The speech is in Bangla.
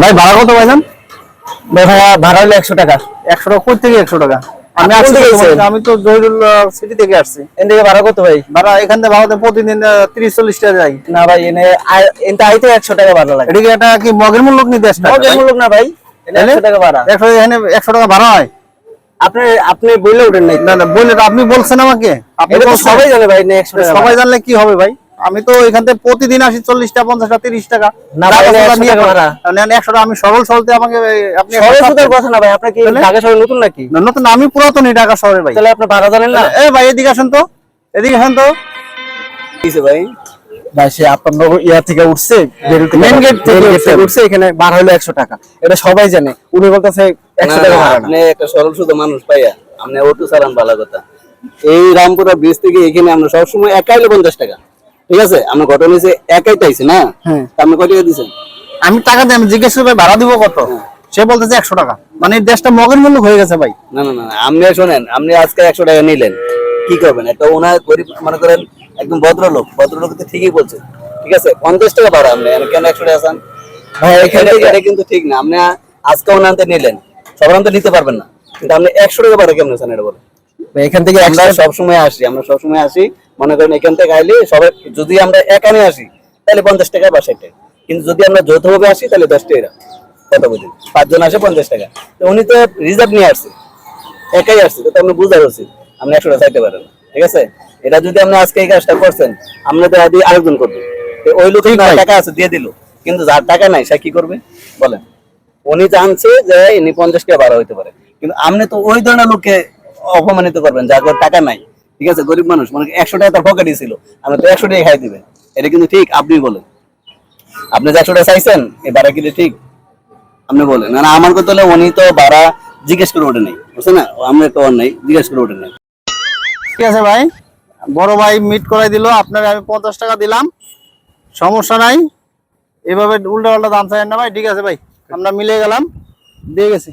ভাই ভাড়া কত ভাইজান? ভাই ভাড়া হলো 100 টাকা। 100 টাকা? কই থেকে 100 টাকা? আমি তো জয়রুল সিটি থেকে আসছি। এখান থেকে ভাড়া কত ভাই? ভাড়া এখান থেকে ভাড়াতে প্রতিদিন 30-40 টাকা যাই। না ভাই এনতে আইতে 100 টাকা ভাড়া লাগে। এটা কি মগের মূল্য নিতে আসছে? মগের মূল্য না ভাই, এটা 100 টাকা ভাড়া। 100 টাকা ভাড়া হয়? আপনি বলে উঠেন নাই। না বলে আপনি বলছেন আমাকে। আপনি তো সবাই জানে ভাই, 100 টাকা। সবাই জানলে কি হবে ভাই? আমি তো এখান থেকে প্রতিদিন আসি 40 টাকা 50 টাকা 30 টাকা। না ভাই 100 টাকা ভাড়া। 100 টাকা আমি সরল সরলতে আমাকে আপনি সরল কথা না ভাই, আপনি কি ঢাকা শহরে নতুন নাকি? না নতুন, আমি পুরাতনই ঢাকা শহরে ভাই। তাহলে আপনি ভাড়া জানেন না? এই ভাই এদিকে আসেন তো, এদিকে আসেন তো। কিছে ভাই? ভাই সে আপনার ইয়া থেকে উঠছে, মেইন গেট থেকে উঠছে, এখানে ভাড়া হলো 100 টাকা। এটা সবাই জানে। উনি বলতেছে 100 টাকা ভাড়া। আপনি একটা সরল শুধু মানুষ পাইয়া আপনি অটো চালান ভালো কথা। এই রামপুরা ব্রিজ থেকে এখানে আমরা সবসময় একাইলে 50 টাকা, ঠিক আছে? আমরা ঘটনা হয়েছে একাই চাইছি না, আপনি কত টাকা দিচ্ছেন? আমি টাকা দিয়ে আমি জিজ্ঞেস করি ভাই ভাড়া দিব কত, সে বলতেছে 100 টাকা। মানে দেশটা মগের মূল্য হয়ে গেছে ভাই। না না না, আপনি শোনেন, আপনি আজকে 100 টাকা নিলেন, কি করবেন? একটা ওনার গরিব মনে করেন, একদম ভদ্রলোক তো ঠিকই বলছে, ঠিক আছে? 50 টাকা ভাড়া আপনি কেন 100 টাকা চান? ভাই এখানে এটা কিন্তু ঠিক না। আপনি আজকে ওনাতে নিলেন, সবার তো নিতে পারবেন না, কিন্তু আপনি 100 টাকা ভাড়া কেমন চান এটা বলেন? এখান থেকে আমরা সবসময় আসি মনে করেন এখান থেকে আইলে সবাই, যদি আমরা একানে আসি তাহলে 50 টাকা বা 60 টাকা, কিন্তু যদি আমরা যৌথভাবে আসি তাহলে 10 টাকা। কত বুঝেন? 5 জন আসে 50 টাকা। তো উনি তো রিজার্ভ নিয়ে আসছে, একাই আসছে, তো আপনি বুঝতে পারছি আপনি 100 টাকা চাইতে পারেন, ঠিক আছে? এটা যদি আপনি আজকে এই কাজটা করছেন, আমরা তো আদি আরেকজন করবো, ওই লোক টাকা আছে দিয়ে দিল, কিন্তু যার টাকা নাই সে কি করবে বলেন? উনি জানছে যে ইনি 50 টাকা ভাড়া হইতে পারে, কিন্তু আপনি তো ওই ধরনের লোককে অপমানিত করবেন যার টাকা নাই, ঠিক আছে? গরিব মানুষ, মানে 100 টাকা তার পকেটে ছিল, আপনি তো 100 টাকা খাই দিবেন, এটা কিন্তু ঠিক? আপনি বলেন, আপনি যে 100 টাকা চাইছেন এই ভাড়া কিন্তু ঠিক? আপনি বলেন। না আমার কথা হলে উনি তো ভাড়া জিজ্ঞেস করে ওঠে নাই, বুঝছেন না? আমরা তো নাই জিজ্ঞেস করে ওঠে নাই। ঠিক আছে ভাই, বড় ভাই মিট করাই দিল, আপনার আমি 50 টাকা দিলাম, সমস্যা নাই। এভাবে উল্টা পাল্টা দাম চাই না ভাই, ঠিক আছে ভাই, আমরা মিলে গেলাম, দিয়ে গেছি।